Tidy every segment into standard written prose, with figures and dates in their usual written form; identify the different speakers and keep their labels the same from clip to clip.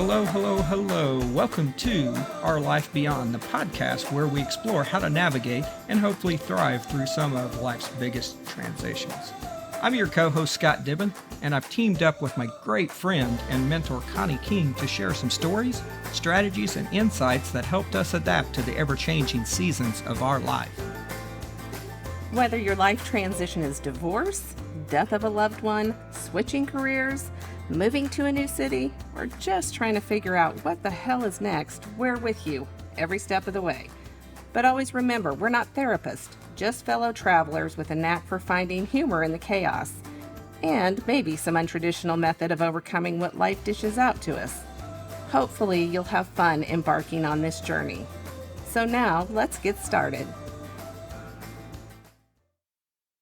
Speaker 1: Hello, hello, hello. Welcome to Our Life Beyond, the podcast where we explore how to navigate and hopefully thrive through some of life's biggest transitions. I'm your co-host, Scott Dibben, and I've teamed up with my great friend and mentor, Connie King, to share some stories, strategies, and insights that helped us adapt to the ever-changing seasons of our life.
Speaker 2: Whether your life transition is divorce, death of a loved one, switching careers, moving to a new city, or just trying to figure out what the hell is next, we're with you every step of the way. But always remember, we're not therapists, just fellow travelers with a knack for finding humor in the chaos, and maybe some untraditional method of overcoming what life dishes out to us. Hopefully, you'll have fun embarking on this journey. So now, let's get started.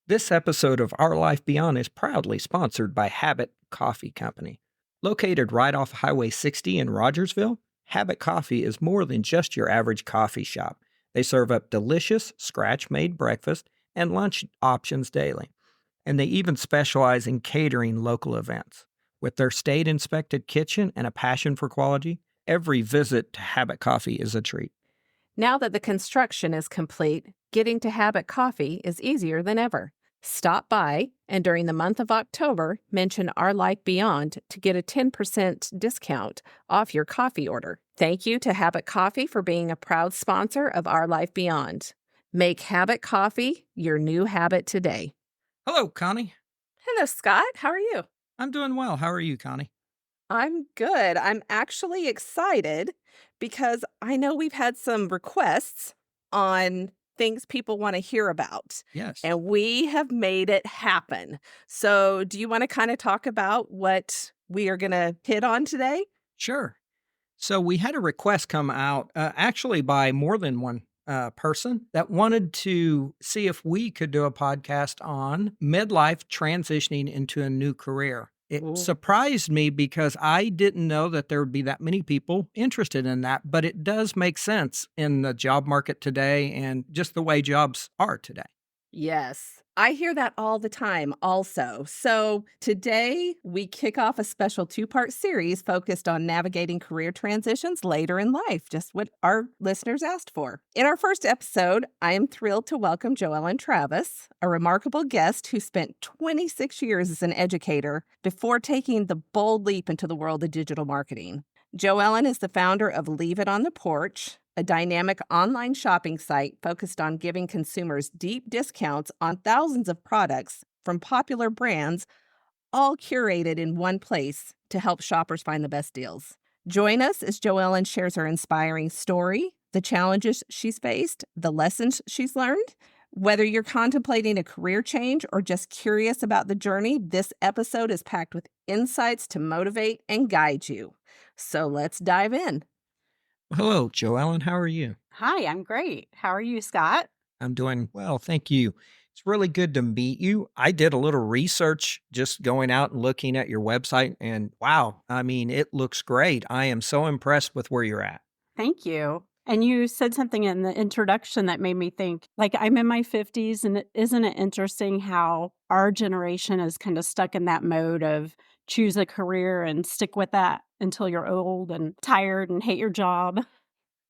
Speaker 1: This episode of Our Life Beyond is proudly sponsored by Habit Coffee Company. Located right off Highway 60 in Rogersville, Habit Coffee is more than just your average coffee shop. They serve up delicious, scratch-made breakfast and lunch options daily. And they even specialize in catering local events. With their state-inspected kitchen and a passion for quality, every visit to Habit Coffee is a treat.
Speaker 2: Now that the construction is complete, getting to Habit Coffee is easier than ever. Stop by, and during the month of October, mention Our Life Beyond to get a 10% discount off your coffee order. Thank you to Habit Coffee for being a proud sponsor of Our Life Beyond. Make Habit Coffee your new habit today.
Speaker 1: Hello, Connie.
Speaker 2: Hello, Scott. How are you?
Speaker 1: I'm doing well. How are you, Connie?
Speaker 2: I'm good. I'm actually excited because I know we've had some requests on things people want to hear about.
Speaker 1: Yes.
Speaker 2: And we have made it happen. So do you want to kind of talk about what we are going to hit on today?
Speaker 1: Sure. So we had a request come out actually by more than one person that wanted to see if we could do a podcast on midlife transitioning into a new career. It surprised me because I didn't know that there would be that many people interested in that, but it does make sense in the job market today and just the way jobs are today.
Speaker 2: Yes, I hear that all the time also. So today we kick off a special two-part series focused on navigating career transitions later in life, just what our listeners asked for. In our first episode, I am thrilled to welcome Joellyn Travis, a remarkable guest who spent 26 years as an educator before taking the bold leap into the world of digital marketing. Joellyn is the founder of Leave It on the Porch, a dynamic online shopping site focused on giving consumers deep discounts on thousands of products from popular brands, all curated in one place to help shoppers find the best deals. Join us as Joellyn shares her inspiring story, the challenges she's faced, the lessons she's learned. Whether you're contemplating a career change or just curious about the journey, this episode is packed with insights to motivate and guide you. So let's dive in.
Speaker 1: Hello, Joellyn. How are you?
Speaker 3: Hi, I'm great. How are you, Scott?
Speaker 1: I'm doing well, thank you. It's really good to meet you. I did a little research just going out and looking at your website, and wow, I mean, it looks great. I am so impressed with where you're at.
Speaker 3: Thank you. And you said something in the introduction that made me think, like, I'm in my 50s, and isn't it interesting how our generation is kind of stuck in that mode of choose a career and stick with that until you're old and tired and hate your job?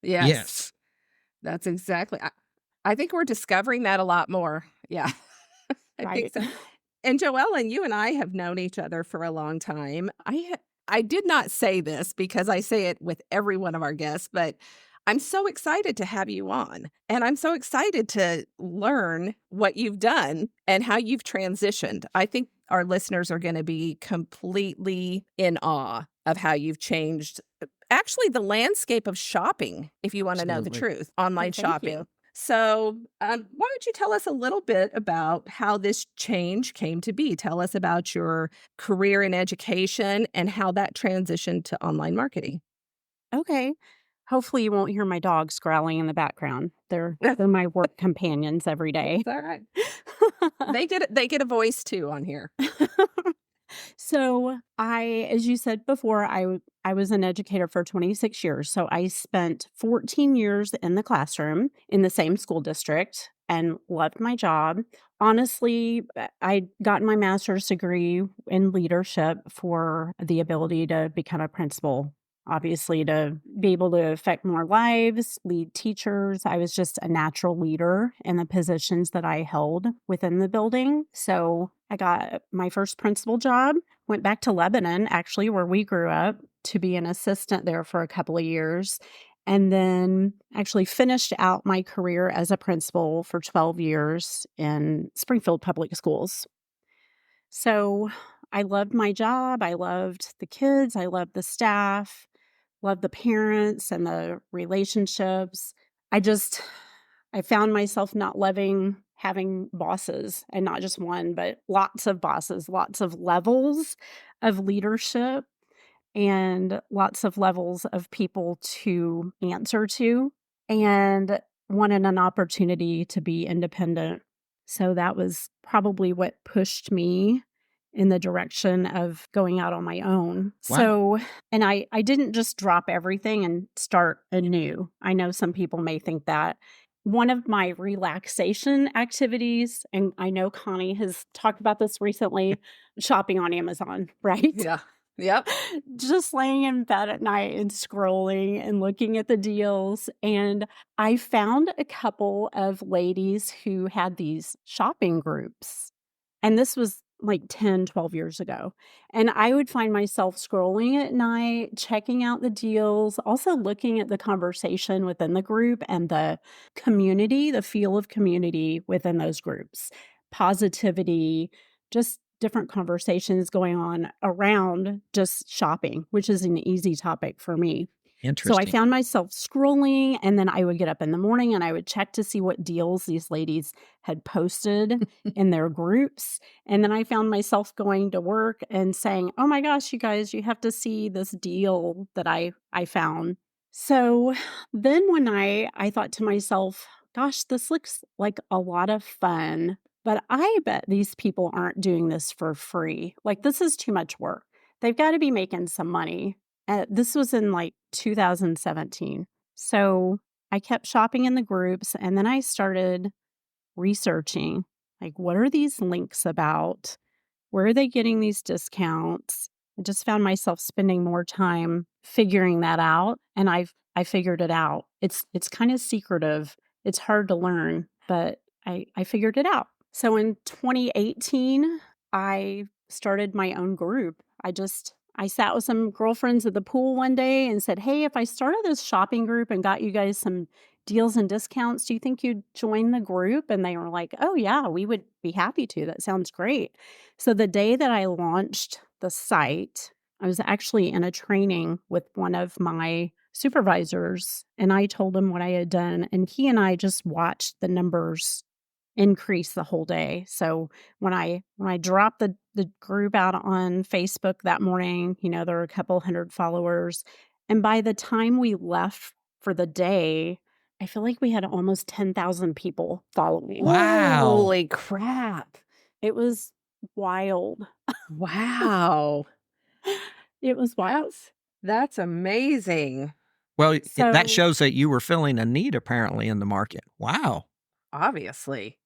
Speaker 1: Yes.
Speaker 2: That's exactly. I think we're discovering that a lot more. Yeah. I think so. And Joellyn, you and I have known each other for a long time. I did not say this because I say it with every one of our guests, but I'm so excited to have you on. And I'm so excited to learn what you've done and how you've transitioned. I think our listeners are going to be completely in awe of how you've changed, actually, the landscape of shopping, if you want to know the truth, online shopping.
Speaker 3: You.
Speaker 2: So why don't you tell us a little bit about how this change came to be? Tell us about your career in education and how that transitioned to online marketing.
Speaker 3: Okay. Hopefully you won't hear my dogs growling in the background. They're my work companions every day.
Speaker 2: That's all right. They get a voice too on here.
Speaker 3: So as you said before, I was an educator for 26 years. So I spent 14 years in the classroom in the same school district and loved my job. Honestly, I'd gotten my master's degree in leadership for the ability to become a principal obviously to be able to affect more lives, lead teachers. I was just a natural leader in the positions that I held within the building. So I got my first principal job, went back to Lebanon, actually, where we grew up, to be an assistant there for a couple of years. And then actually finished out my career as a principal for 12 years in Springfield Public Schools. So I loved my job. I loved the kids. I loved the staff, loved the parents and the relationships. I just, I found myself not loving having bosses, and not just one, but lots of bosses, lots of levels of leadership, and lots of levels of people to answer to, and wanted an opportunity to be independent. So that was probably what pushed me in the direction of going out on my own.
Speaker 1: Wow.
Speaker 3: So, and I didn't just drop everything and start anew. I know some people may think that. One of my relaxation activities, and I know Connie has talked about this recently, shopping on Amazon, right?
Speaker 2: Yeah. Yep.
Speaker 3: Just laying in bed at night and scrolling and looking at the deals. And I found a couple of ladies who had these shopping groups. And this was like 10, 12 years ago. And I would find myself scrolling at night, checking out the deals, also looking at the conversation within the group and the community, the feel of community within those groups, positivity, just different conversations going on around just shopping, which is an easy topic for me. So I
Speaker 1: Interesting.
Speaker 3: found myself scrolling, and then I would get up in the morning and I would check to see what deals these ladies had posted in their groups. And then I found myself going to work and saying, oh my gosh, you guys, you have to see this deal that I found. So then one night I thought to myself, gosh, this looks like a lot of fun, but I bet these people aren't doing this for free. Like, this is too much work. They've got to be making some money. This was in like 2017. So I kept shopping in the groups, and then I started researching, like, what are these links about? Where are they getting these discounts? I just found myself spending more time figuring that out, and I figured it out. It's kind of secretive. It's hard to learn, but I figured it out. So in 2018, I started my own group. I sat with some girlfriends at the pool one day and said, hey, if I started this shopping group and got you guys some deals and discounts, do you think you'd join the group? And they were like, oh yeah, we would be happy to. That sounds great. So the day that I launched the site, I was actually in a training with one of my supervisors, and I told him what I had done, and he and I just watched the numbers increase the whole day. So when I dropped the group out on Facebook that morning, there were a couple hundred followers. And by the time we left for the day, I feel like we had almost 10,000 people following.
Speaker 1: Wow.
Speaker 2: Holy crap.
Speaker 3: It was wild.
Speaker 2: Wow.
Speaker 3: It was wild.
Speaker 2: That's amazing.
Speaker 1: Well, that
Speaker 3: So-
Speaker 1: shows that you were filling a need apparently in the market. Wow.
Speaker 2: Obviously.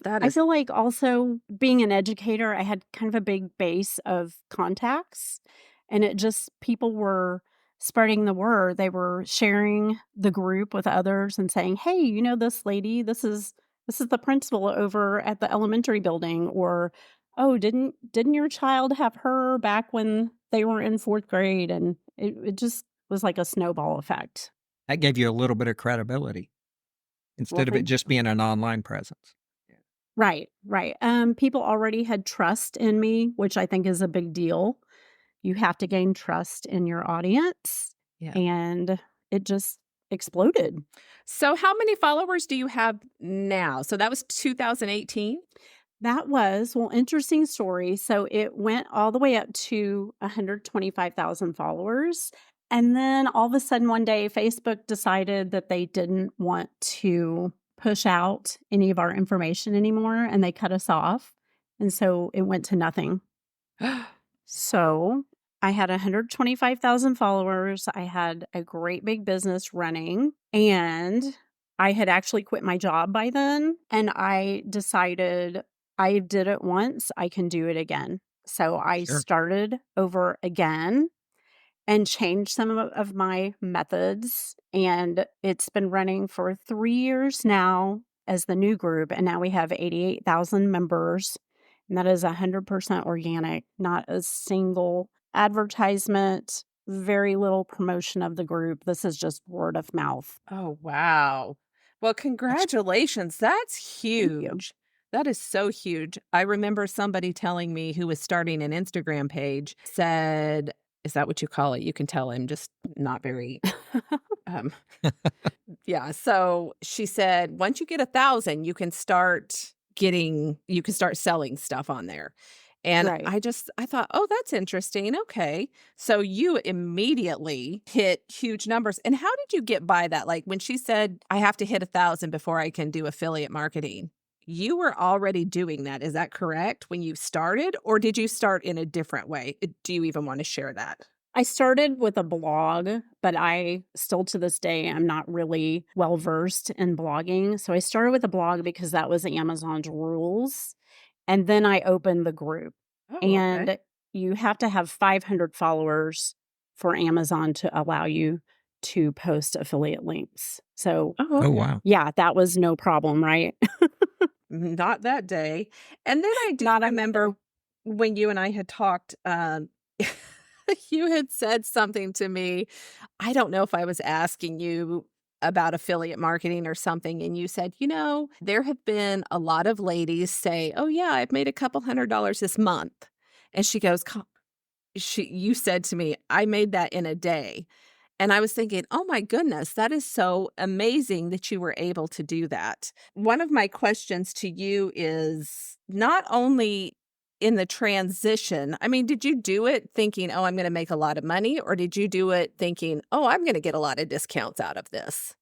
Speaker 2: That
Speaker 3: I
Speaker 2: is
Speaker 3: feel like also being an educator, I had kind of a big base of contacts, and people were spreading the word. They were sharing the group with others and saying, hey, this lady, this is the principal over at the elementary building, or, oh, didn't your child have her back when they were in 4th grade? And it just was like a snowball effect.
Speaker 1: That gave you a little bit of credibility instead of it
Speaker 3: thank
Speaker 1: just being an online presence.
Speaker 3: Right. People already had trust in me, which I think is a big deal. You have to gain trust in your audience.
Speaker 2: Yeah.
Speaker 3: And it just exploded.
Speaker 2: So how many followers do you have now? So that was 2018?
Speaker 3: Interesting story. So it went all the way up to 125,000 followers. And then all of a sudden one day, Facebook decided that they didn't want to push out any of our information anymore, and they cut us off. And so it went to nothing. So I had 125,000 followers. I had a great big business running, and I had actually quit my job by then. And I decided I did it once, I can do it again. So I
Speaker 1: Sure.
Speaker 3: started over again. and changed some of my methods. And it's been running for 3 years now as the new group. And now we have 88,000 members. And that is 100% organic, not a single advertisement, very little promotion of the group. This is just word of mouth.
Speaker 2: Oh, wow. Well,
Speaker 1: That's
Speaker 2: congratulations. That's
Speaker 3: Thank you.
Speaker 2: huge. That is so huge. I remember somebody telling me who was starting an Instagram page said, is that what you call it? You can tell I'm just not very um yeah. So she said, once you get 1,000, you can start selling stuff on there. And
Speaker 3: Right.
Speaker 2: I thought, oh, that's interesting. Okay. So you immediately hit huge numbers. And how did you get by that? Like when she said, I have to hit 1,000 before I can do affiliate marketing, you were already doing that. Is that correct when you started? Or did you start in a different way? Do you even want to share that?
Speaker 3: I started with a blog, but I still to this day am not really well versed in blogging. So I started with a blog because that was Amazon's rules. And then I opened the group.
Speaker 2: Oh, okay.
Speaker 3: And you have to have 500 followers for Amazon to allow you to post affiliate links. So,
Speaker 2: Oh,
Speaker 1: oh
Speaker 2: okay.
Speaker 1: wow.
Speaker 3: yeah, that was no problem, right?
Speaker 2: Not that day. And then I do
Speaker 3: Not on that
Speaker 2: remember
Speaker 3: day.
Speaker 2: when you and I had talked, you had said something to me. I don't know if I was asking you about affiliate marketing or something. And you said, there have been a lot of ladies say, oh, yeah, I've made a couple $100 this month. And she goes, you said to me, I made that in a day. And I was thinking, oh my goodness, that is so amazing that you were able to do that. One of my questions to you is not only in the transition, I mean, did you do it thinking, oh, I'm going to make a lot of money? Or did you do it thinking, oh, I'm going to get a lot of discounts out of this?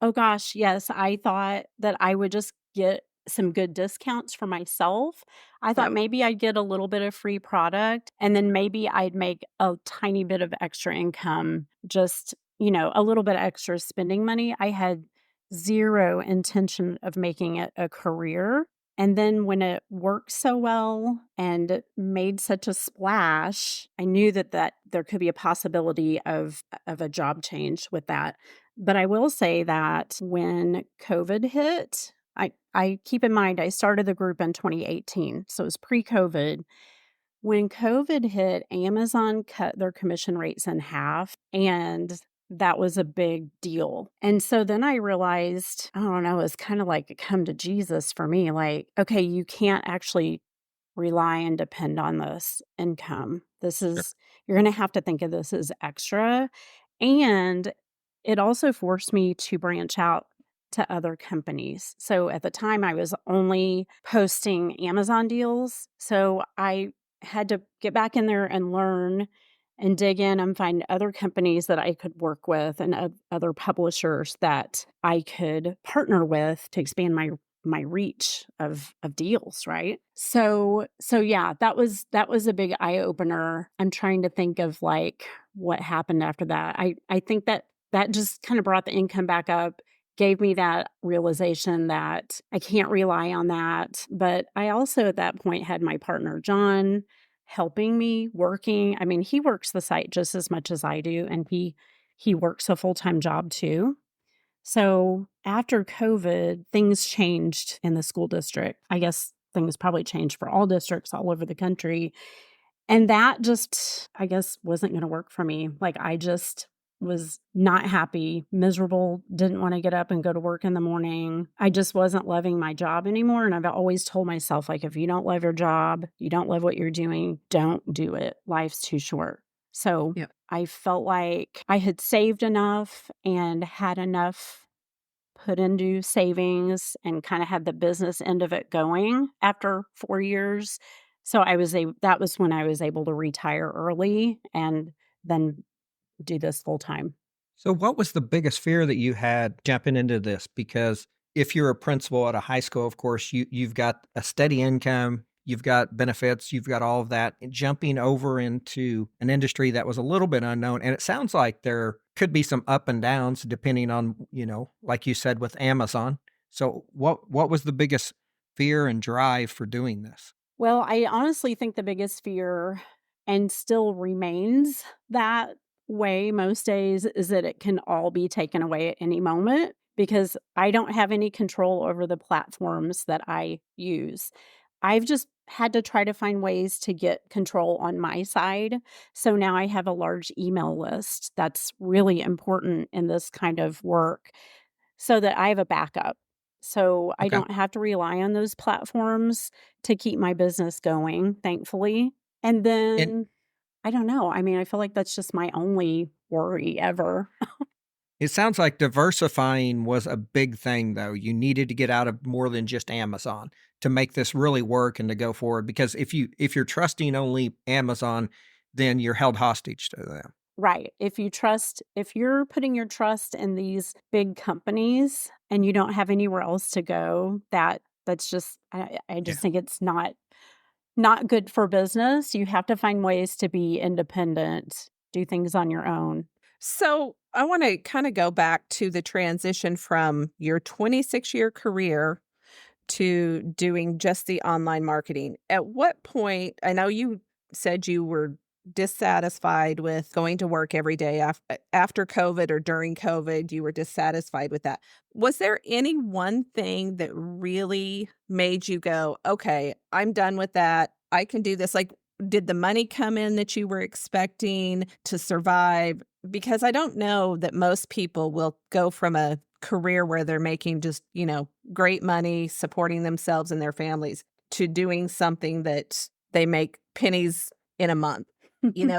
Speaker 3: Oh gosh, yes. I thought that I would just get some good discounts for myself. I thought
Speaker 2: Yep.
Speaker 3: maybe I'd get a little bit of free product and then maybe I'd make a tiny bit of extra income, just, a little bit extra spending money. I had zero intention of making it a career. And then when it worked so well and made such a splash, I knew that there could be a possibility of a job change with that. But I will say that when COVID hit, I keep in mind I started the group in 2018, so it was pre-COVID. When COVID hit, Amazon cut their commission rates in half, and that was a big deal. And so then I realized, I don't know, it's kind of like a come to Jesus for me. Like, okay, you can't actually rely and depend on this income.
Speaker 1: Sure.
Speaker 3: You're going to have to think of this as extra. And it also forced me to branch out to other companies. So at the time, I was only posting Amazon deals. So I had to get back in there and learn and dig in and find other companies that I could work with and other publishers that I could partner with to expand my reach of deals, right? So yeah, that was a big eye opener. I'm trying to think of like what happened after that. I think that just kind of brought the income back up, gave me that realization that I can't rely on that. But I also at that point had my partner John helping me working. I mean, he works the site just as much as I do, and he works a full-time job too. So after COVID, things changed in the school district. I guess things probably changed for all districts all over the country. And that just, I guess, wasn't going to work for me. Like, I just was not happy, miserable, didn't want to get up and go to work in the morning. I just wasn't loving my job anymore. And I've always told myself, like, if you don't love your job, you don't love what you're doing, don't do it. Life's too short. So
Speaker 2: Yep.
Speaker 3: I felt like I had saved enough and had enough put into savings and kind of had the business end of it going after 4 years. So that was when I was able to retire early and then do this full time.
Speaker 1: So, what was the biggest fear that you had jumping into this? Because if you're a principal at a high school, of course, you've got a steady income, you've got benefits, you've got all of that. And jumping over into an industry that was a little bit unknown, and it sounds like there could be some up and downs depending on, like you said with Amazon. So, what was the biggest fear and drive for doing this?
Speaker 3: Well, I honestly think the biggest fear and still remains that way most days is that it can all be taken away at any moment because I don't have any control over the platforms that I use. I've just had to try to find ways to get control on my side. So now I have a large email list that's really important in this kind of work so that I have a backup. So I
Speaker 1: Okay.
Speaker 3: don't have to rely on those platforms to keep my business going, thankfully. And
Speaker 1: And
Speaker 3: then I don't know. I mean, I feel like that's just my only worry ever.
Speaker 1: it sounds like diversifying was a big thing, though. You needed to get out of more than just Amazon to make this really work and to go forward. Because if you're trusting only Amazon, then you're held hostage to them.
Speaker 3: Right. If you're putting your trust in these big companies and you don't have anywhere else to go, that's just I
Speaker 1: Yeah.
Speaker 3: just think it's not good for business. You have to find ways to be independent, do things on your own.
Speaker 2: So I want to kind of go back to the transition from your 26-year career to doing just the online marketing. At what point, I know you said you were dissatisfied with going to work every day after COVID or during COVID, you were dissatisfied with that. Was there any one thing that really made you go, okay, I'm done with that. I can do this? Like, did the money come in that you were expecting to survive? Because I don't know that most people will go from a career where they're making just, great money, supporting themselves and their families to doing something that they make pennies in a month.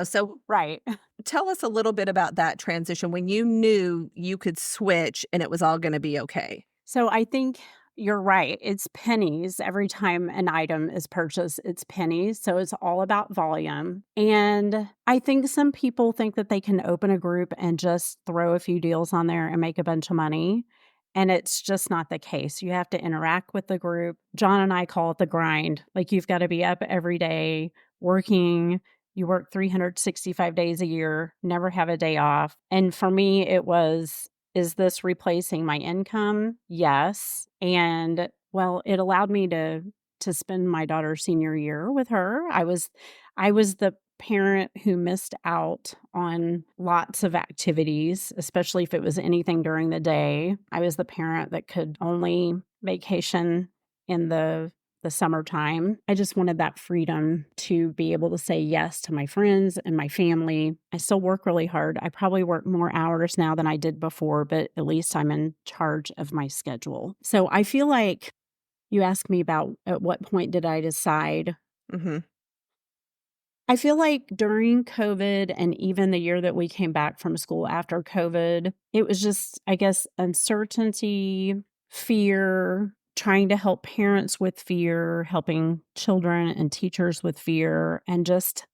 Speaker 2: So
Speaker 3: Right.
Speaker 2: tell us a little bit about that transition when you knew you could switch and it was all going to be okay.
Speaker 3: So I think you're right. It's pennies every time an item is purchased, it's pennies. So it's all about volume. And I think some people think that they can open a group and just throw a few deals on there and make a bunch of money. And it's just not the case. You have to interact with the group. John and I call it the grind. Like you've got to be up every day working. You work 365 days a year, never have a day off. And for me, it was, is this replacing my income? Yes. And well, it allowed me to spend my daughter's senior year with her. I was the parent who missed out on lots of activities, especially if it was anything during the day. I was the parent that could only vacation in the summertime. I just wanted that freedom to be able to say yes to my friends and my family. I still work really hard. I probably work more hours now than I did before, but at least I'm in charge of my schedule. So I feel like you asked me about at what point did I decide.
Speaker 2: Hmm.
Speaker 3: I feel like during COVID and even the year that we came back from school after COVID, it was just, I guess, uncertainty, fear, trying to help parents with fear, helping children and teachers with fear, and just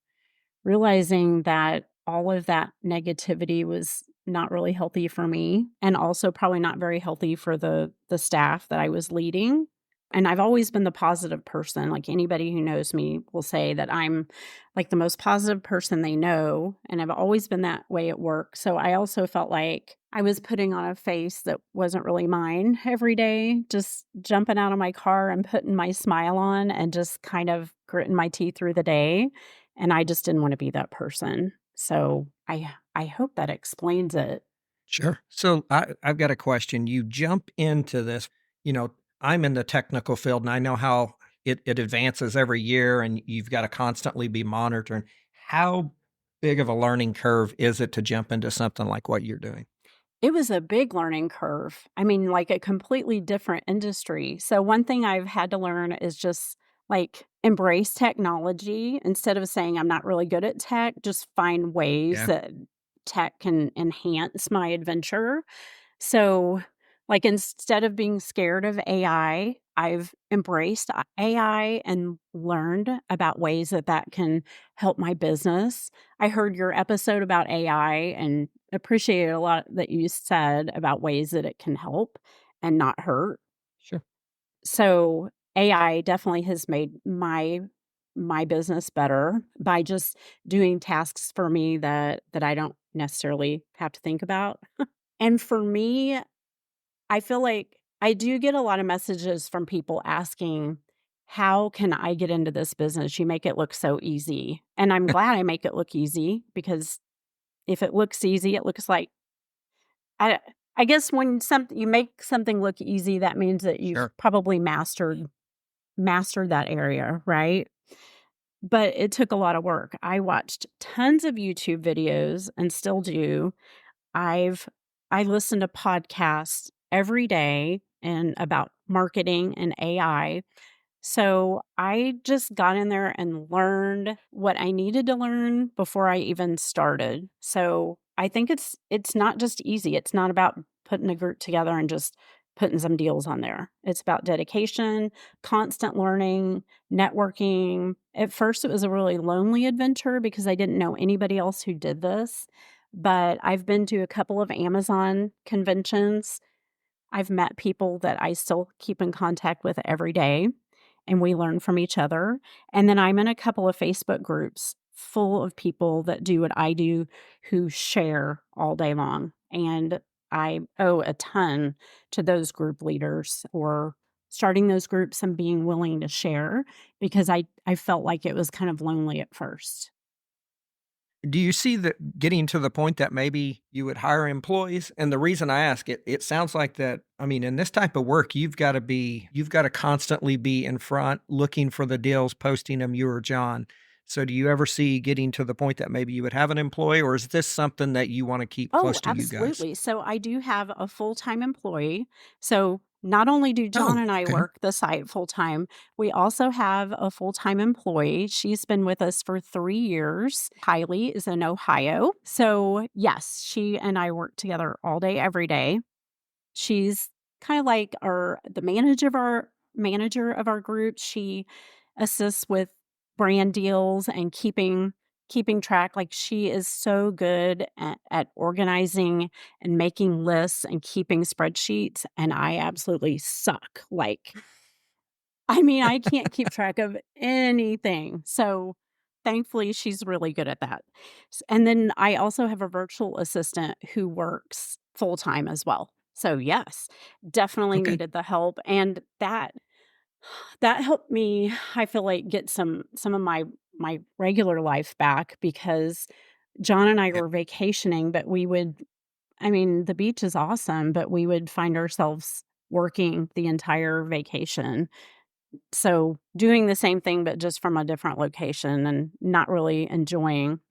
Speaker 3: realizing that all of that negativity was not really healthy for me and also probably not very healthy for the staff that I was leading. And I've always been the positive person. Like anybody who knows me will say that I'm like the most positive person they know. And I've always been that way at work. So I also felt like I was putting on a face that wasn't really mine every day, just jumping out of my car and putting my smile on and just kind of gritting my teeth through the day. And I just didn't want to be that person. So I hope that explains it.
Speaker 1: Sure. So I've got a question. You jump into this, you know, I'm in the technical field and I know how it advances every year and you've got to constantly be monitoring. How big of a learning curve is it to jump into something like what you're doing?
Speaker 3: It was a big learning curve. I mean, like a completely different industry. So one thing I've had to learn is just like embrace technology instead of saying I'm not really good at tech, just find ways
Speaker 1: Yeah.
Speaker 3: that tech can enhance my adventure. So, like, instead of being scared of AI, I've embraced AI and learned about ways that that can help my business. I heard your episode about AI and appreciated a lot that you said about ways that it can help and not hurt.
Speaker 1: Sure.
Speaker 3: So, AI definitely has made my business better by just doing tasks for me that I don't necessarily have to think about. And for me, I feel like I do get a lot of messages from people asking, "How can I get into this business? You make it look so easy." And I'm glad I make it look easy because If it looks easy, it looks like I I guess when you make something look easy, that means that you've
Speaker 1: Sure.
Speaker 3: probably mastered that area, right? But it took a lot of work. I watched tons of YouTube videos and still do. I've I listen to podcasts every day and about marketing and AI. So I just got in there and learned what I needed to learn before I even started. So I think it's not just easy. It's not about putting a group together and just putting some deals on there. It's about dedication, constant learning, networking. At first it was a really lonely adventure because I didn't know anybody else who did this, but I've been to a couple of Amazon conventions. I've met people that I still keep in contact with every day, and we learn from each other. And then I'm in a couple of Facebook groups full of people that do what I do who share all day long. And I owe a ton to those group leaders for starting those groups and being willing to share because I felt like it was kind of lonely at first.
Speaker 1: Do you see that getting to the point that maybe you would hire employees? And the reason I ask it, it sounds like that. I mean, in this type of work, you've got to constantly be in front, looking for the deals, posting them, you or John. So do you ever see getting to the point that maybe you would have an employee, or is this something that you want to keep
Speaker 3: Oh,
Speaker 1: close to you guys?
Speaker 3: absolutely. So I do have a full-time employee. So not only do John
Speaker 1: Oh,
Speaker 3: and I
Speaker 1: okay.
Speaker 3: work the site full-time, we also have a full-time employee. She's been with us for 3 years. Kylie is in Ohio. So, yes, she and I work together all day, every day. She's kind of like our the manager of our group. She assists with brand deals and keeping track. Like she is so good at organizing and making lists and keeping spreadsheets. And I absolutely suck. Like, I mean, I can't keep track of anything. So thankfully, she's really good at that. And then I also have a virtual assistant who works full time as well. So yes, definitely
Speaker 1: Okay.
Speaker 3: needed the help. And that helped me, I feel like, get some of my regular life back because John and I
Speaker 1: Yeah.
Speaker 3: were vacationing, but we would I mean, the beach is awesome, but we would find ourselves working the entire vacation. So, doing the same thing, but just from a different location and not really enjoying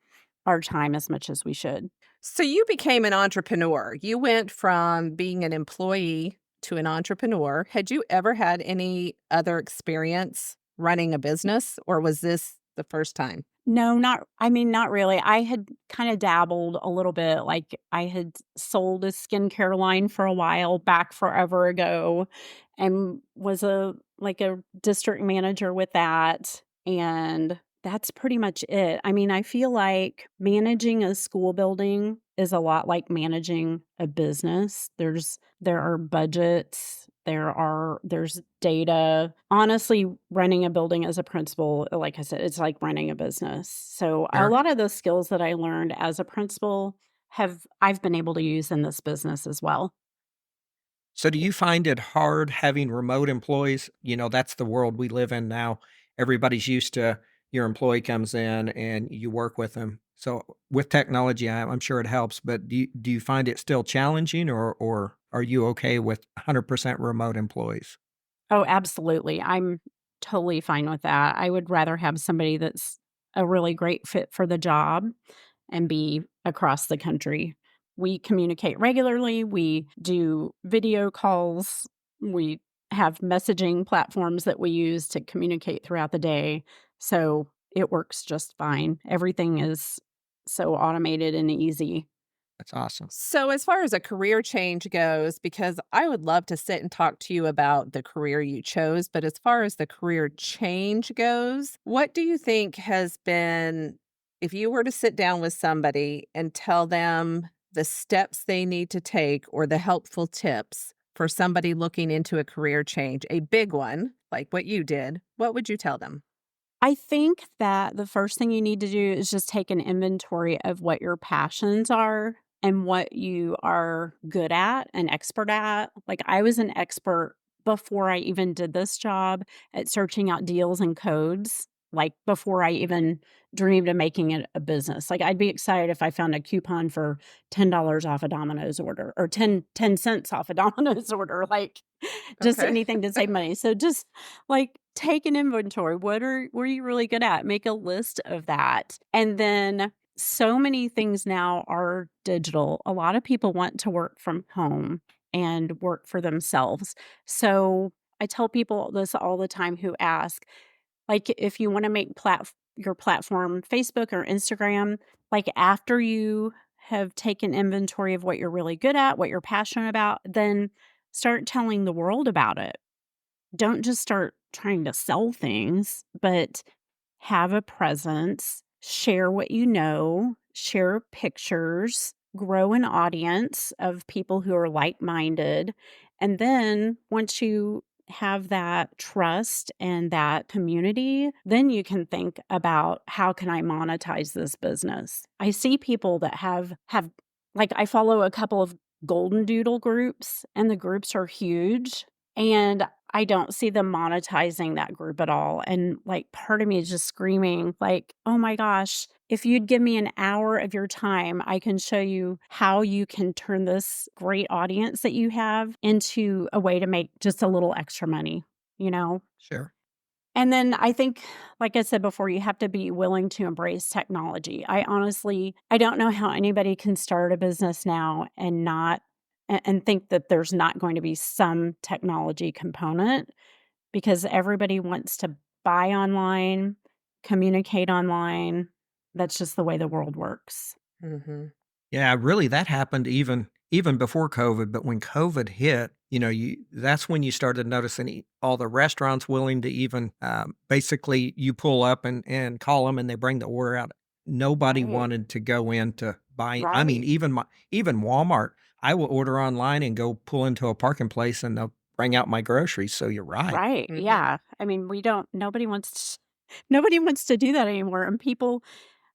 Speaker 3: our time as much as we should.
Speaker 2: So you became an entrepreneur. You went from being an employee to an entrepreneur. Had you ever had any other experience running a business, or was this the first time?
Speaker 3: No, not I mean, not really. I had kinda dabbled a little bit, like, I had sold a skincare line for a while back forever ago and was a district manager with that, and that's pretty much it. I mean, I feel like managing a school building is a lot like managing a business. There are budgets, there's data. Honestly, running a building as a principal, like I said, it's like running a business. So a
Speaker 1: Sure.
Speaker 3: lot of the skills that I learned as a principal I've been able to use in this business as well.
Speaker 1: So do you find it hard having remote employees? You know, that's the world we live in now. Everybody's used to your employee comes in and you work with them. So with technology, I'm sure it helps, but do you find it still challenging, or are you okay with 100% remote employees?
Speaker 3: Oh, absolutely. I'm totally fine with that. I would rather have somebody that's a really great fit for the job and be across the country. We communicate regularly, we do video calls, we have messaging platforms that we use to communicate throughout the day. So it works just fine. Everything is so automated and easy.
Speaker 1: That's awesome.
Speaker 2: So, as far as a career change goes, because I would love to sit and talk to you about the career you chose, but as far as the career change goes, what do you think has been, if you were to sit down with somebody and tell them the steps they need to take or the helpful tips for somebody looking into a career change, a big one, like what you did, what would you tell them?
Speaker 3: I think that the first thing you need to do is just take an inventory of what your passions are and what you are good at and expert at. Like, I was an expert before I even did this job at searching out deals and codes. like before I even dreamed of making it a business. Like I'd be excited if I found a coupon for $10 off a Domino's order or 10 cents off a Domino's order, like just
Speaker 2: Okay.
Speaker 3: anything to save money. So just like take an inventory. What are you really good at? Make a list of that. And then so many things now are digital. A lot of people want to work from home and work for themselves. So I tell people this all the time who ask, like, if you want to make your platform Facebook or Instagram, like after you have taken inventory of what you're really good at, what you're passionate about, then start telling the world about it. Don't just start trying to sell things, but have a presence, share what you know, share pictures, grow an audience of people who are like minded. And then once you have that trust and that community, then you can think about how can I monetize this business? I see people that have like I follow a couple of golden doodle groups and the groups are huge and I don't see them monetizing that group at all. And like part of me is just screaming, like, oh my gosh, if you'd give me an hour of your time, I can show you how you can turn this great audience that you have into a way to make just a little extra money, you know?
Speaker 1: Sure.
Speaker 3: And then I think, like I said before, you have to be willing to embrace technology. I don't know how anybody can start a business now and not and think that there's not going to be some technology component because everybody wants to buy online, communicate online. That's just the way the world works.
Speaker 2: Mm-hmm.
Speaker 1: Yeah, really, that happened even before COVID. But when COVID hit, that's when you started noticing all the restaurants willing to even basically you pull up and call them and they bring the order out. Nobody
Speaker 3: Right.
Speaker 1: wanted to go in to buy. I mean,
Speaker 3: Right.
Speaker 1: even Walmart, I will order online and go pull into a parking place and they'll bring out my groceries. So you're right.
Speaker 3: Right.
Speaker 2: Mm-hmm.
Speaker 3: Yeah. I mean, nobody wants to do that anymore. And people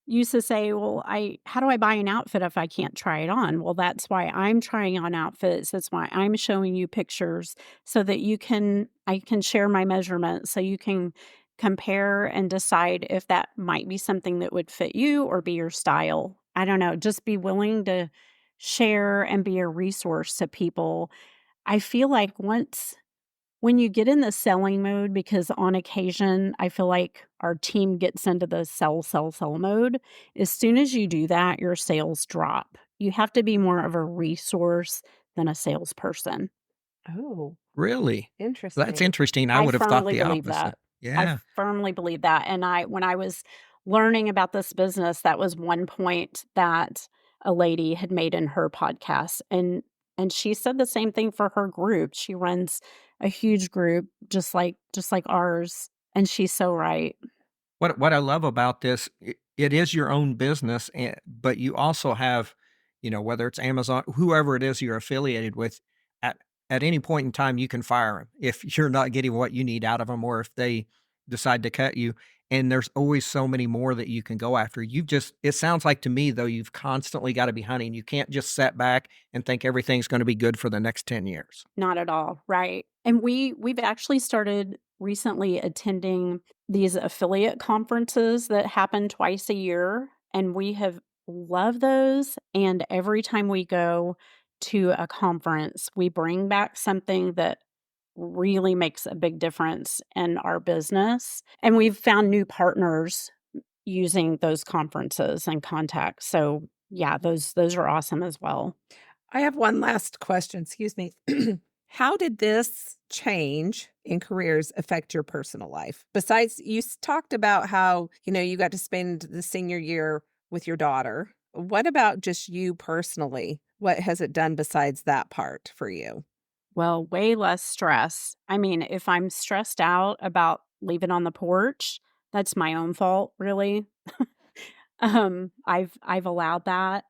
Speaker 3: used to say, well, how do I buy an outfit if I can't try it on? Well, that's why I'm trying on outfits. That's why I'm showing you pictures so that I can share my measurements so you can compare and decide if that might be something that would fit you or be your style. I don't know, just be willing to share and be a resource to people. I feel like when you get in the selling mode, because on occasion, I feel like our team gets into the sell mode. As soon as you do that, your sales drop. You have to be more of a resource than a salesperson.
Speaker 2: Oh,
Speaker 1: Really, that's
Speaker 2: interesting.
Speaker 1: interesting. I
Speaker 3: I
Speaker 1: would have thought
Speaker 3: firmly
Speaker 1: the
Speaker 3: believe
Speaker 1: opposite.
Speaker 3: that. I
Speaker 1: Yeah.
Speaker 3: firmly believe that. And when I was learning about this business, that was one point that a lady had made in her podcast. And she said the same thing for her group. She runs a huge group just like ours. And she's so right.
Speaker 1: What I love about this, it is your own business, but you also have, whether it's Amazon, whoever it is you're affiliated with, at at any point in time, you can fire them if you're not getting what you need out of them, or if they decide to cut you. And there's always so many more that you can go after. It sounds like to me though, you've constantly got to be hunting. You can't just sit back and think everything's going to be good for the next 10 years.
Speaker 3: Not at all, right. And we've actually started recently attending these affiliate conferences that happen twice a year, and we have loved those, and every time we go to a conference, we bring back something that really makes a big difference in our business, and we've found new partners using those conferences and contacts. So, yeah, those are awesome as well.
Speaker 2: I have one last question. Excuse me. How did this change in careers affect your personal life? Besides, you talked about how, you got to spend the senior year with your daughter. What about just you personally? What has it done besides that part for you?
Speaker 3: Well, way less stress. I mean, if I'm stressed out about leaving on the porch, that's my own fault, really. I've allowed that,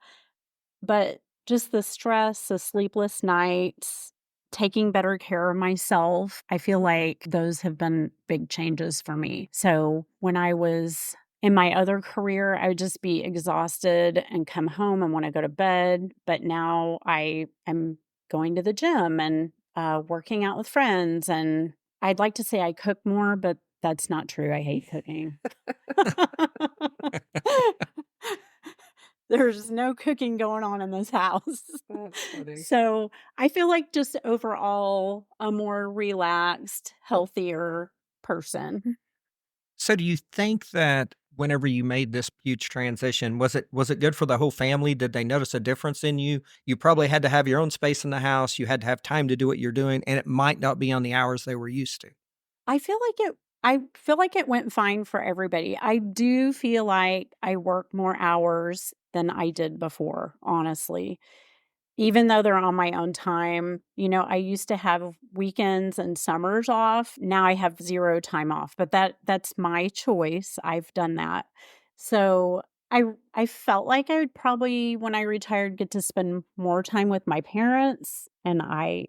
Speaker 3: but just the stress, the sleepless nights, taking better care of myself, I feel like those have been big changes for me. So, when I was in my other career, I would just be exhausted and come home and want to go to bed, but now I am going to the gym and working out with friends, and I'd like to say I cook more, but That's not true. I hate cooking. There's no cooking going on in this house.
Speaker 2: That's funny.
Speaker 3: So I feel like just overall a more relaxed, healthier person.
Speaker 1: So do you think that whenever you made this huge transition, was it good for the whole family? Did they notice a difference in you? You probably had to have your own space in the house. You had to have time to do what you're doing, and it might not be on the hours they were used to.
Speaker 3: I feel like it went fine for everybody. I do feel like I work more hours than I did before, honestly. Even though they're on my own time, I used to have weekends and summers off. Now I have 0 time off, but that's my choice. I've done that. So I felt like I would probably, when I retired, get to spend more time with my parents, and I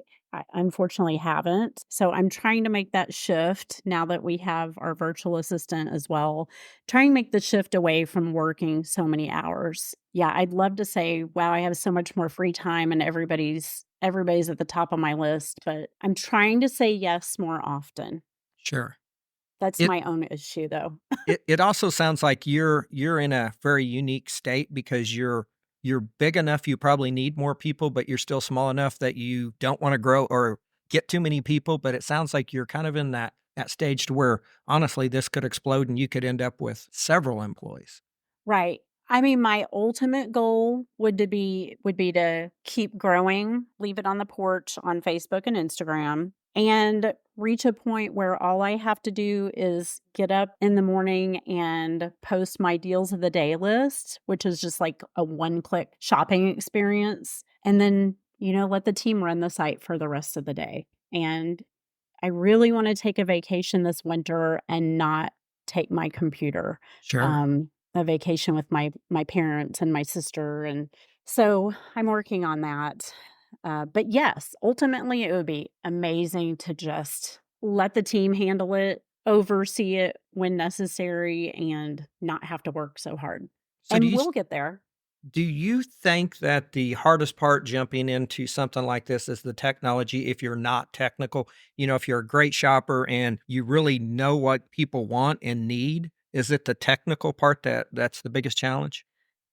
Speaker 3: unfortunately haven't. So I'm trying to make that shift now that we have our virtual assistant as well. Trying to make the shift away from working so many hours. Yeah, I'd love to say, wow, I have so much more free time and everybody's at the top of my list, but I'm trying to say yes more often.
Speaker 1: Sure.
Speaker 3: That's
Speaker 1: It
Speaker 3: my own issue though.
Speaker 1: it also sounds like you're in a very unique state because you're big enough you probably need more people, but you're still small enough that you don't wanna grow or get too many people, but it sounds like you're kind of in that stage to where, honestly, this could explode and you could end up with several employees.
Speaker 3: Right. I mean, my ultimate goal would be to keep growing, leave it on the porch on Facebook and Instagram, and reach a point where all I have to do is get up in the morning and post my deals of the day list, which is just like a one-click shopping experience, and then, let the team run the site for the rest of the day. And I really want to take a vacation this winter and not take my computer.
Speaker 1: Sure.
Speaker 3: A vacation with my parents and my sister, and so I'm working on that. But yes, ultimately, it would be amazing to just let the team handle it, oversee it when necessary, and not have to work so hard.
Speaker 1: So
Speaker 3: And we'll get there.
Speaker 1: do you think that the hardest part jumping into something like this is the technology if you're not technical? If you're a great shopper and you really know what people want and need, is it the technical part that's the biggest challenge?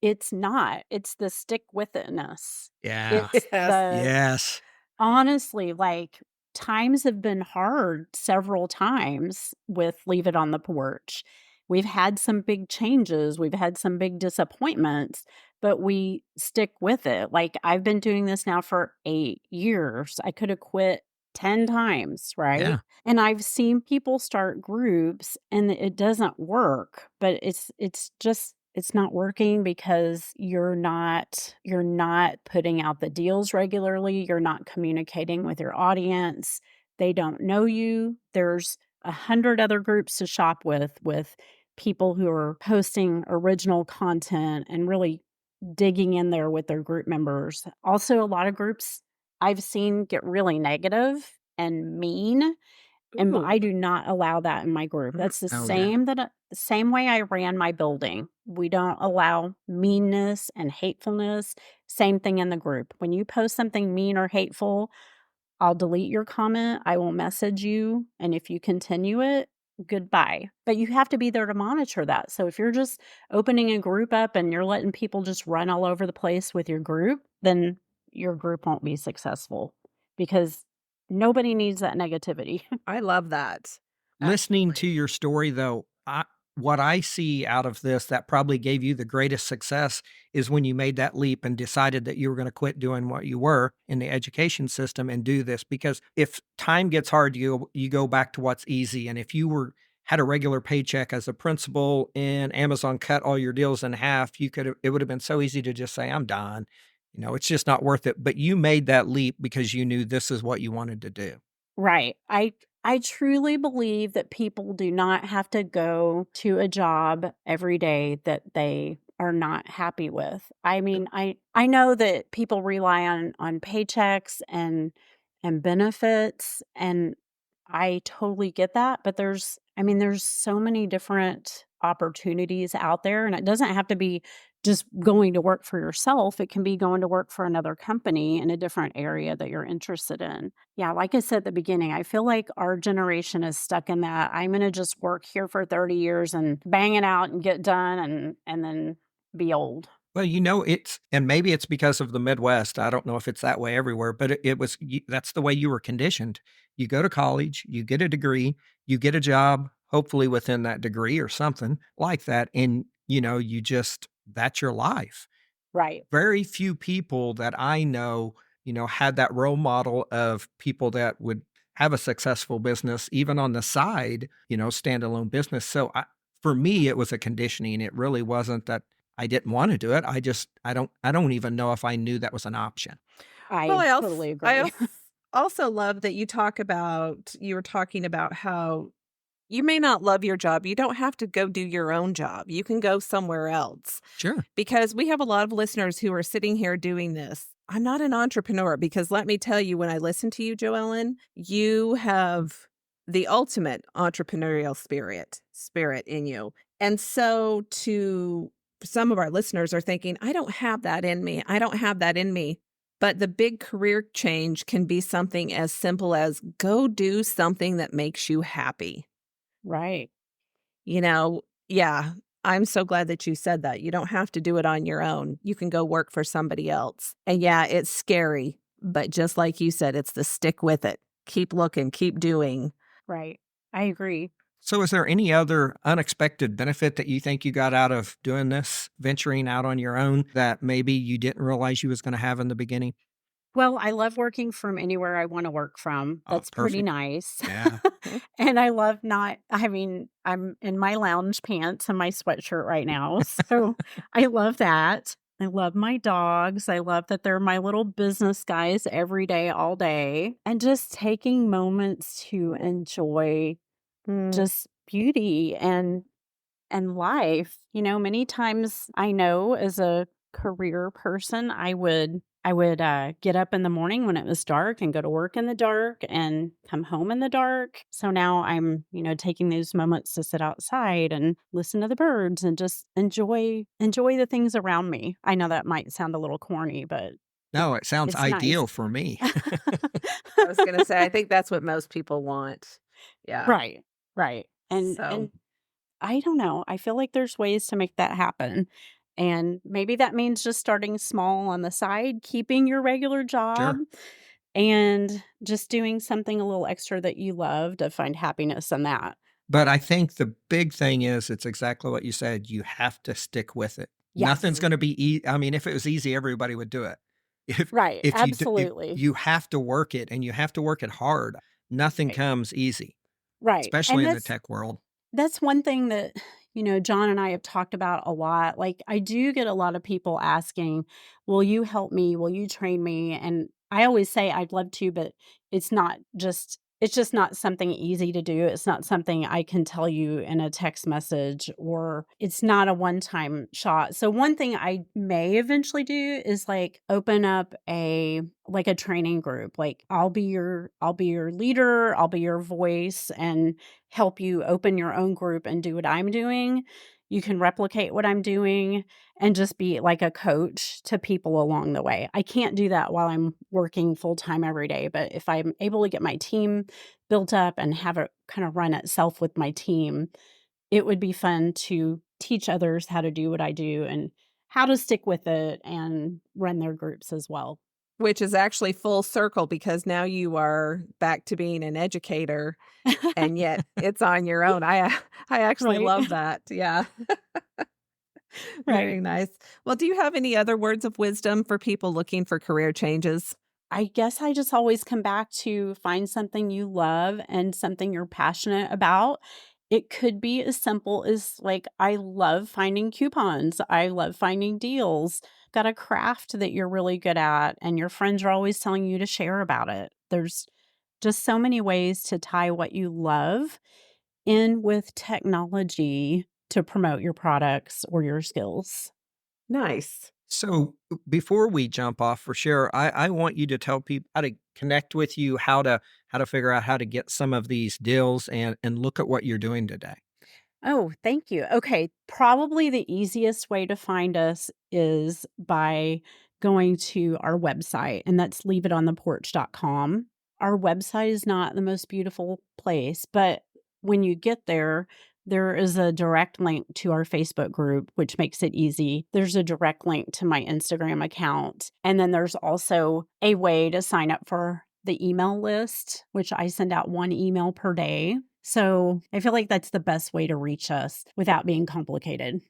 Speaker 3: It's not. It's the stick with itness.
Speaker 1: Yeah.
Speaker 3: It's
Speaker 2: Yes.
Speaker 3: the
Speaker 1: Yes.
Speaker 3: Honestly, like, times have been hard several times with Leave It on the Porch. We've had some big changes, we've had some big disappointments, but we stick with it. Like, I've been doing this now for 8 years. I could have quit 10 times, right?
Speaker 1: Yeah.
Speaker 3: And I've seen people start groups and it doesn't work, but it's just it's not working because you're not putting out the deals regularly, you're not communicating with your audience. They don't know you. There's 100 other groups to shop with people who are posting original content and really digging in there with their group members. Also, a lot of groups I've seen get really negative and mean, and
Speaker 2: Ooh.
Speaker 3: I do not allow that in my group. That's the
Speaker 1: Oh yeah.
Speaker 3: same way I ran my building. We don't allow meanness and hatefulness. Same thing in the group. When you post something mean or hateful, I'll delete your comment, I will message you, and if you continue it, goodbye. But you have to be there to monitor that. So if you're just opening a group up and you're letting people just run all over the place with your group, then your group won't be successful because nobody needs that negativity.
Speaker 2: I love that.
Speaker 1: Listening
Speaker 2: Actually.
Speaker 1: to your story, though, what I see out of this that probably gave you the greatest success is when you made that leap and decided that you were going to quit doing what you were in the education system and do this. Because if time gets hard, you go back to what's easy. And if you were had a regular paycheck as a principal and Amazon cut all your deals in half, it would have been so easy to just say, I'm done. It's just not worth it. But you made that leap because you knew this is what you wanted to do.
Speaker 3: Right. I truly believe that people do not have to go to a job every day that they are not happy with. I mean, I know that people rely on paychecks and benefits, and I totally get that, but there's so many different opportunities out there, and it doesn't have to be just going to work for yourself. It can be going to work for another company in a different area that you're interested in. Yeah, like I said at the beginning, I feel like our generation is stuck in that I'm going to just work here for 30 years and bang it out and get done and then be old.
Speaker 1: Well, and maybe it's because of the Midwest. I don't know if it's that way everywhere, but that's the way you were conditioned. You go to college, you get a degree, you get a job, hopefully within that degree or something like that. And, that's your life.
Speaker 3: Right.
Speaker 1: Very few people that I know, had that role model of people that would have a successful business, even on the side, standalone business. So for me, it was a conditioning. It really wasn't that I didn't want to do it. I don't even know if I knew that was an option.
Speaker 2: Well,
Speaker 3: I totally
Speaker 2: I
Speaker 3: agree.
Speaker 2: also love that you were talking about how you may not love your job. You don't have to go do your own job. You can go somewhere else.
Speaker 1: Sure.
Speaker 2: Because we have a lot of listeners who are sitting here doing this. I'm not an entrepreneur because let me tell you, when I listen to you, Joellyn, you have the ultimate entrepreneurial spirit in you. And so some of our listeners are thinking, I don't have that in me. I don't have that in me. But the big career change can be something as simple as go do something that makes you happy.
Speaker 3: Right.
Speaker 2: Yeah, I'm so glad that you said that. You don't have to do it on your own. You can go work for somebody else. And yeah, it's scary, but just like you said, it's the stick with it. Keep looking, keep doing.
Speaker 3: Right. I agree.
Speaker 1: So is there any other unexpected benefit that you think you got out of doing this, venturing out on your own, that maybe you didn't realize you was going to have in the beginning?
Speaker 3: Well, I love working from anywhere I want to work from.
Speaker 1: Oh,
Speaker 3: That's pretty
Speaker 1: perfect.
Speaker 3: nice.
Speaker 1: Yeah.
Speaker 3: And I love I'm in my lounge pants and my sweatshirt right now. So I love that. I love my dogs. I love that they're my little business guys every day, all day. And just taking moments to enjoy
Speaker 2: Mm.
Speaker 3: just beauty and life. Many times I know as a career person, I would get up in the morning when it was dark and go to work in the dark and come home in the dark. So now I'm, taking those moments to sit outside and listen to the birds and just enjoy the things around me. I know that might sound a little corny, but
Speaker 1: No, it sounds
Speaker 3: it's nice.
Speaker 1: ideal for me.
Speaker 2: I was going to say, I think that's what most people want. Yeah.
Speaker 3: Right. Right. And
Speaker 2: So,
Speaker 3: I don't know. I feel like there's ways to make that happen. And maybe that means just starting small on the side, keeping your regular job,
Speaker 1: Sure.
Speaker 3: and just doing something a little extra that you love to find happiness in that.
Speaker 1: But I think the big thing is it's exactly what you said. You have to stick with it. Nothing's
Speaker 3: Yes.
Speaker 1: going to be easy. I mean, if it was easy, everybody would do it. If
Speaker 3: Right.
Speaker 1: if
Speaker 3: Absolutely.
Speaker 1: you have to work it and you have to work it hard, nothing
Speaker 3: Right.
Speaker 1: comes easy,
Speaker 3: Right.
Speaker 1: especially
Speaker 3: And
Speaker 1: in the
Speaker 3: that's
Speaker 1: tech world.
Speaker 3: That's one thing that, John and I have talked about a lot. Like, I do get a lot of people asking, will you help me? Will you train me? And I always say I'd love to, but it's just not something easy to do. It's not something I can tell you in a text message, or it's not a one-time shot. So one thing I may eventually do is like open up a training group. Like I'll be your leader, I'll be your voice and help you open your own group and do what I'm doing. You can replicate what I'm doing and just be like a coach to people along the way. I can't do that while I'm working full time every day, but if I'm able to get my team built up and have it kind of run itself with my team, it would be fun to teach others how to do what I do and how to stick with it and run their groups as well.
Speaker 2: which is actually full circle because now you are back to being an educator and yet it's on your own. I actually
Speaker 3: Right.
Speaker 2: love that. Yeah.
Speaker 3: Right.
Speaker 2: Very nice. Well, do you have any other words of wisdom for people looking for career changes?
Speaker 3: I guess I just always come back to find something you love and something you're passionate about. It could be as simple as like, I love finding coupons. I love finding deals. Got a craft that you're really good at, and your friends are always telling you to share about it. There's just so many ways to tie what you love in with technology to promote your products or your skills.
Speaker 2: Nice.
Speaker 1: So before we jump off for sure, I want you to tell people how to connect with you, how to figure out how to get some of these deals and look at what you're doing today.
Speaker 3: Oh, thank you. Okay. Probably the easiest way to find us is by going to our website, and that's leaveitontheporch.com. Our website is not the most beautiful place, but when you get there, there is a direct link to our Facebook group, which makes it easy. There's a direct link to my Instagram account. And then there's also a way to sign up for the email list, which I send out one email per day. So I feel like that's the best way to reach us without being complicated.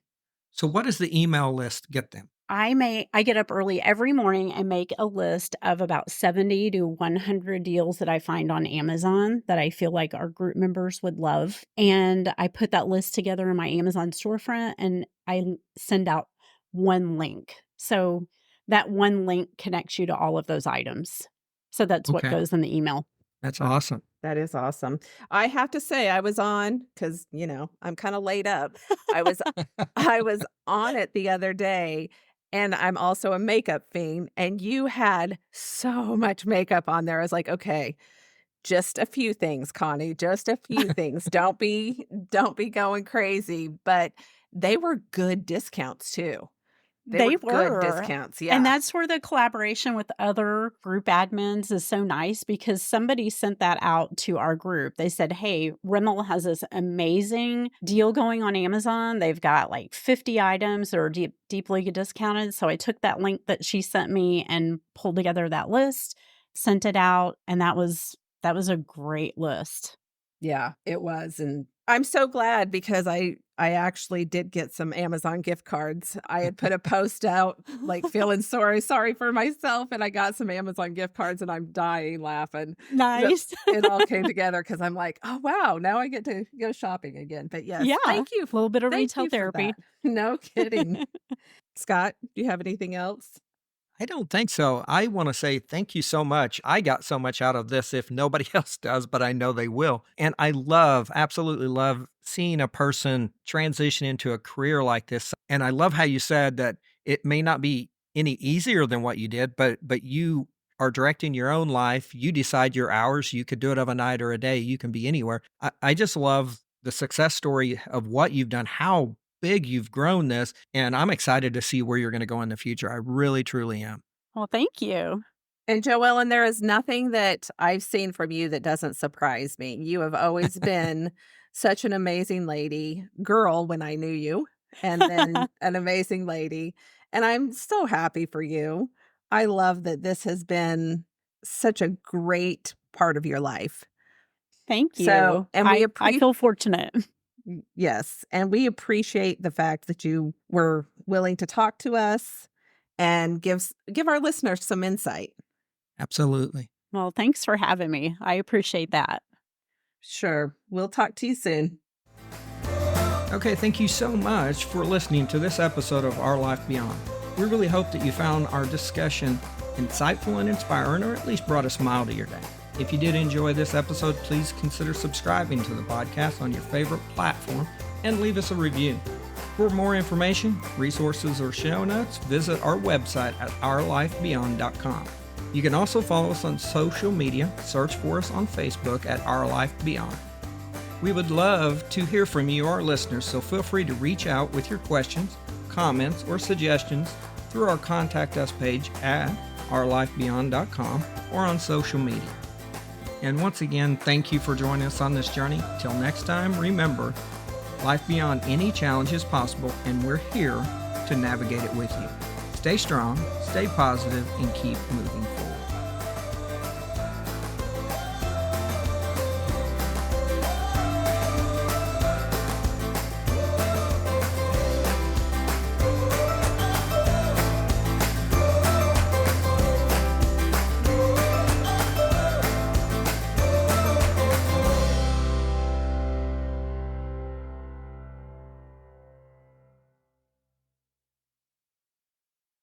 Speaker 1: So, what does the email list get them?
Speaker 3: I get up early every morning and make a list of about 70 to 100 deals that I find on Amazon that I feel like our group members would love. And I put that list together in my Amazon storefront and I send out one link. So that one link connects you to all of those items. So that's what
Speaker 1: Okay,
Speaker 3: goes in the email.
Speaker 1: that's awesome.
Speaker 2: That is awesome. I have to say I was on because, I'm kind of laid up. I was I was on it the other day, and I'm also a makeup fiend, and you had so much makeup on there. I was like, "Okay, just a few things, Connie, just a few things. Don't be going crazy." But they were good discounts too. They
Speaker 3: They
Speaker 2: were good
Speaker 3: were.
Speaker 2: discounts.
Speaker 3: And
Speaker 2: Yeah.
Speaker 3: that's where the collaboration with other group admins is so nice because somebody sent that out to our group. They said, hey, Rimmel has this amazing deal going on Amazon. They've got like 50 items that are deeply discounted. So I took that link that she sent me and pulled together that list, sent it out, and that was a great list.
Speaker 2: Yeah, it was, and I'm so glad because I actually did get some Amazon gift cards. I had put a post out, like, feeling sorry for myself, and I got some Amazon gift cards, and I'm dying laughing. So
Speaker 3: Nice.
Speaker 2: it all came together because 'cause I'm like, "Oh, wow, now I get to go shopping again." But yes,
Speaker 3: Yeah. A little bit of
Speaker 2: thank
Speaker 3: retail
Speaker 2: you for
Speaker 3: therapy.
Speaker 2: that. No kidding. Scott, do you have anything else?
Speaker 1: I don't think so. I want to say thank you so much. I got so much out of this if nobody else does, but I know they will. And I absolutely love seeing a person transition into a career like this. And I love how you said that it may not be any easier than what you did, but you are directing your own life. You decide your hours. You could do it of a night or a day. You can be anywhere. I just love the success story of what you've done, how big you've grown this, and I'm excited to see where you're going to go in the future. I really, truly am.
Speaker 3: Well, thank you.
Speaker 2: And Joellyn, there is nothing that I've seen from you that doesn't surprise me. You have always been such an amazing girl when I knew you, and then an amazing lady. And I'm so happy for you. I love that this has been such a great part of your life.
Speaker 3: Thank you.
Speaker 2: So, and we
Speaker 3: I feel fortunate.
Speaker 2: yes, and we appreciate the fact that you were willing to talk to us and give our listeners some insight.
Speaker 1: Absolutely.
Speaker 3: Well, thanks for having me. I appreciate that.
Speaker 2: Sure. We'll talk to you soon.
Speaker 1: Okay, thank you so much for listening to this episode of Our Life Beyond. We really hope that you found our discussion insightful and inspiring, or at least brought a smile to your day. If you did enjoy this episode, please consider subscribing to the podcast on your favorite platform and leave us a review. For more information, resources, or show notes, visit our website at ourlifebeyond.com. You can also follow us on social media. Search for us on Facebook at Our Life Beyond. We would love to hear from you, our listeners, so feel free to reach out with your questions, comments, or suggestions through our Contact Us page at ourlifebeyond.com or on social media. And once again, thank you for joining us on this journey. Till next time, remember, life beyond any challenge is possible, and we're here to navigate it with you. Stay strong, stay positive, and keep moving forward.